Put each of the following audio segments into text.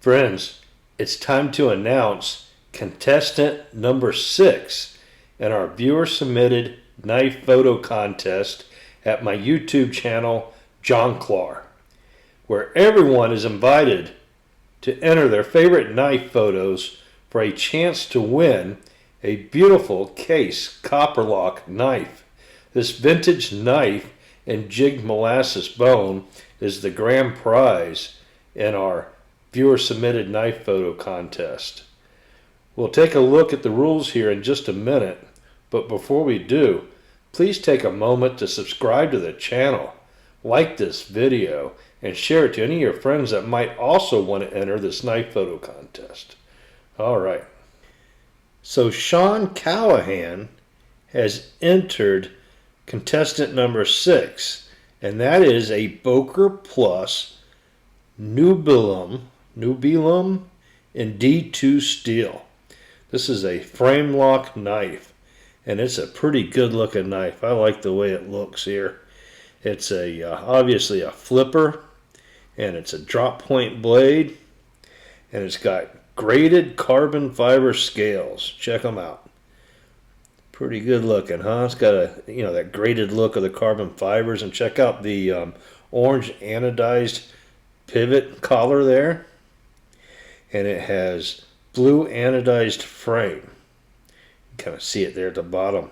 Friends, it's time to announce contestant number 6 in our viewer-submitted knife photo contest at my YouTube channel, JohnKlahr, where everyone is invited to enter their favorite knife photos for a chance to win a beautiful case copper lock knife. This vintage knife and jigged molasses bone is the grand prize in our viewer-submitted knife photo contest. We'll take a look at the rules here in just a minute, but before we do, please take a moment to subscribe to the channel, like this video, and share it to any of your friends that might also want to enter this knife photo contest. All right. So Sean Callahan has entered contestant number 6, and that is a Boker Plus Nubilum in D2 steel. This is a frame lock knife, and it's a pretty good looking knife. I like the way it looks here. It's obviously a flipper, and it's a drop point blade, and it's got grated carbon fiber scales. Check them out. Pretty good looking, huh? It's got that grated look of the carbon fibers, and check out the orange anodized pivot collar there. And it has blue anodized frame. You kind of see it there at the bottom.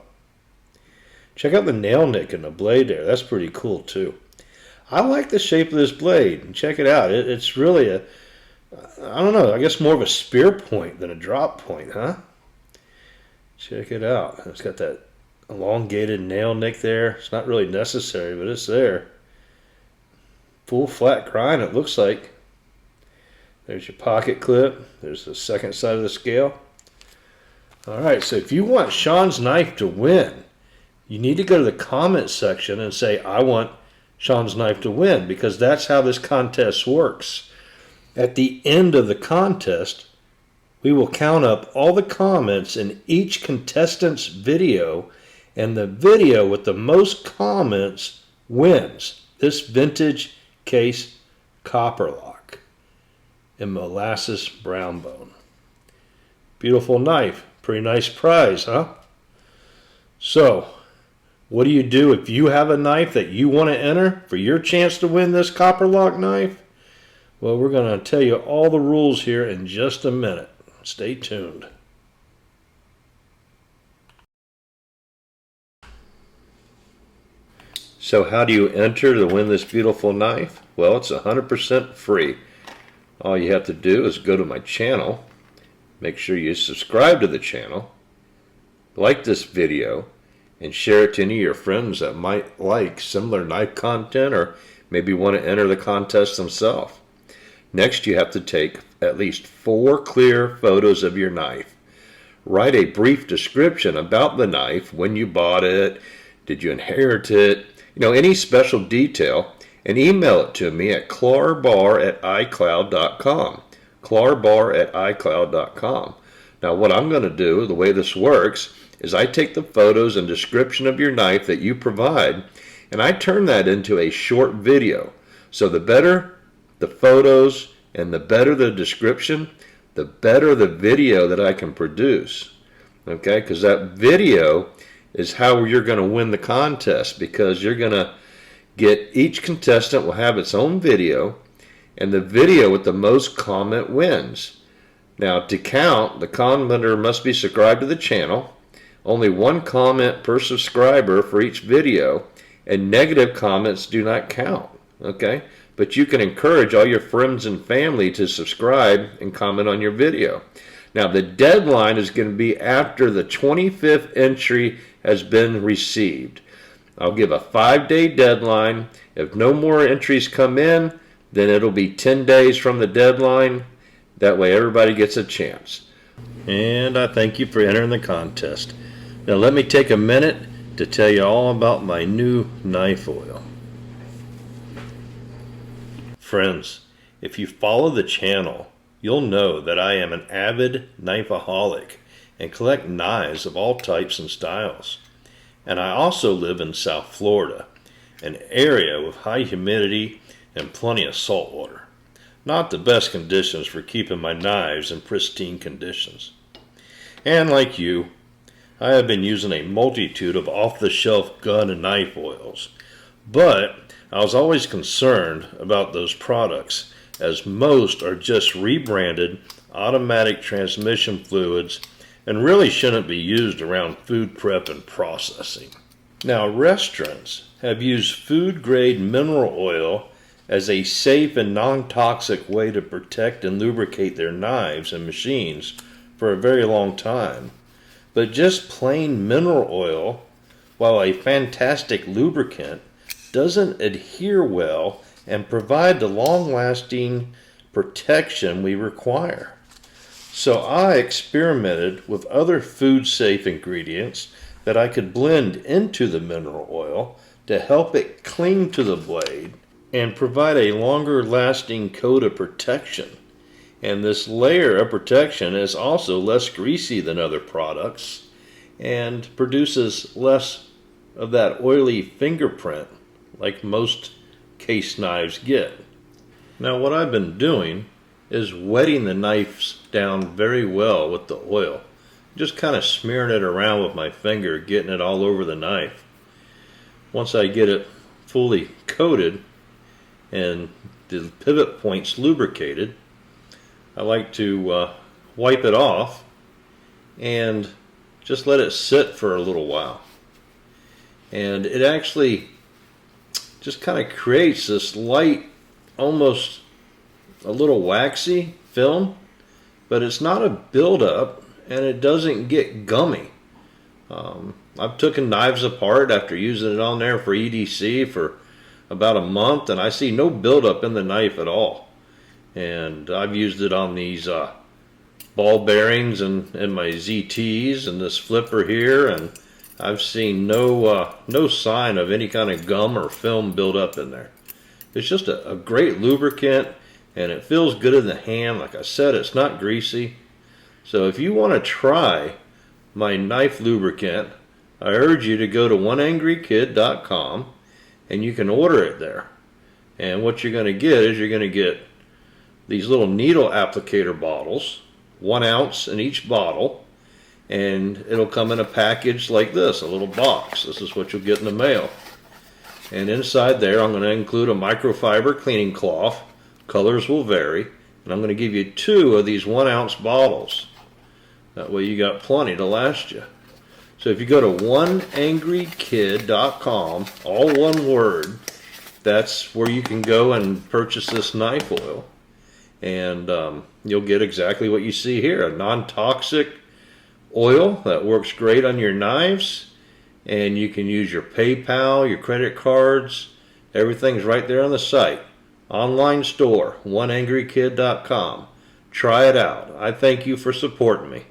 Check out the nail nick in the blade there. That's pretty cool too. I like the shape of this blade. And check it out. It's really I don't know, I guess more of a spear point than a drop point, huh? Check it out. It's got that elongated nail nick there. It's not really necessary, but it's there. Full flat grind, it looks like. There's your pocket clip. There's the second side of the scale. All right, so if you want Sean's knife to win, you need to go to the comment section and say, I want Sean's knife to win, because that's how this contest works. At the end of the contest, we will count up all the comments in each contestant's video, and the video with the most comments wins this vintage case copper lock in molasses brown bone. Beautiful knife. Pretty nice prize, huh? So, what do you do if you have a knife that you want to enter for your chance to win this copper lock knife? Well, we're going to tell you all the rules here in just a minute. Stay tuned. So how do you enter to win this beautiful knife? Well, it's 100% free. All you have to do is go to my channel, make sure you subscribe to the channel, like this video, and share it to any of your friends that might like similar knife content or maybe want to enter the contest themselves. Next, you have to take at least 4 clear photos of your knife. Write a brief description about the knife, when you bought it, did you inherit it, any special detail, and email it to me at klahrbar@icloud.com. klahrbar@icloud.com. Now, what I'm going to do, the way this works, is I take the photos and description of your knife that you provide, and I turn that into a short video. So the better the photos and the better the description, the better the video that I can produce. Okay, because that video is how you're going to win the contest, because you're going to get, each contestant will have its own video, and the video with the most comment wins. Now, to count, the commenter must be subscribed to the channel, only 1 comment per subscriber for each video, and negative comments do not count. Okay, but you can encourage all your friends and family to subscribe and comment on your video. Now, the deadline is going to be after the 25th entry has been received. I'll give a 5-day deadline. If no more entries come in, then it'll be 10 days from the deadline. That way everybody gets a chance. And I thank you for entering the contest. Now let me take a minute to tell you all about my new knife oil. Friends, if you follow the channel, you'll know that I am an avid knifeaholic and collect knives of all types and styles. And I also live in South Florida, an area with high humidity and plenty of salt water. not the best conditions for keeping my knives in pristine conditions. And like you, I have been using a multitude of off-the-shelf gun and knife oils, but I was always concerned about those products, as most are just rebranded automatic transmission fluids and really shouldn't be used around food prep and processing. Now, restaurants have used food-grade mineral oil as a safe and non-toxic way to protect and lubricate their knives and machines for a very long time. But just plain mineral oil, while a fantastic lubricant, doesn't adhere well and provide the long-lasting protection we require. So I experimented with other food-safe ingredients that I could blend into the mineral oil to help it cling to the blade and provide a longer-lasting coat of protection. And this layer of protection is also less greasy than other products and produces less of that oily fingerprint like most case knives get. Now, what I've been doing is wetting the knives down very well with the oil. Just kind of smearing it around with my finger, getting it all over the knife. Once I get it fully coated and the pivot points lubricated, I like to wipe it off and just let it sit for a little while. And it actually just kind of creates this light, almost a little waxy film, but it's not a buildup and it doesn't get gummy. I've taken knives apart after using it on there for EDC for about a month, and I see no buildup in the knife at all. And I've used it on these ball bearings and my ZTs and this flipper here, and I've seen no sign of any kind of gum or film buildup in there. It's just a great lubricant, and it feels good in the hand. Like I said, it's not greasy. So if you want to try my knife lubricant, I urge you to go to oneangrykid.com and you can order it there. And what you're going to get is you're going to get these little needle applicator bottles, 1 ounce in each bottle, and it'll come in a package like this, a little box. This is what you'll get in the mail. And inside there I'm going to include a microfiber cleaning cloth. Colors will vary. And I'm going to give you 2 of these 1 ounce bottles. That way you got plenty to last you. So if you go to oneangrykid.com, all one word, that's where you can go and purchase this knife oil. And you'll get exactly what you see here, a non-toxic oil that works great on your knives. And you can use your PayPal, your credit cards, everything's right there on the site. Online store, oneangrykid.com. Try it out. I thank you for supporting me.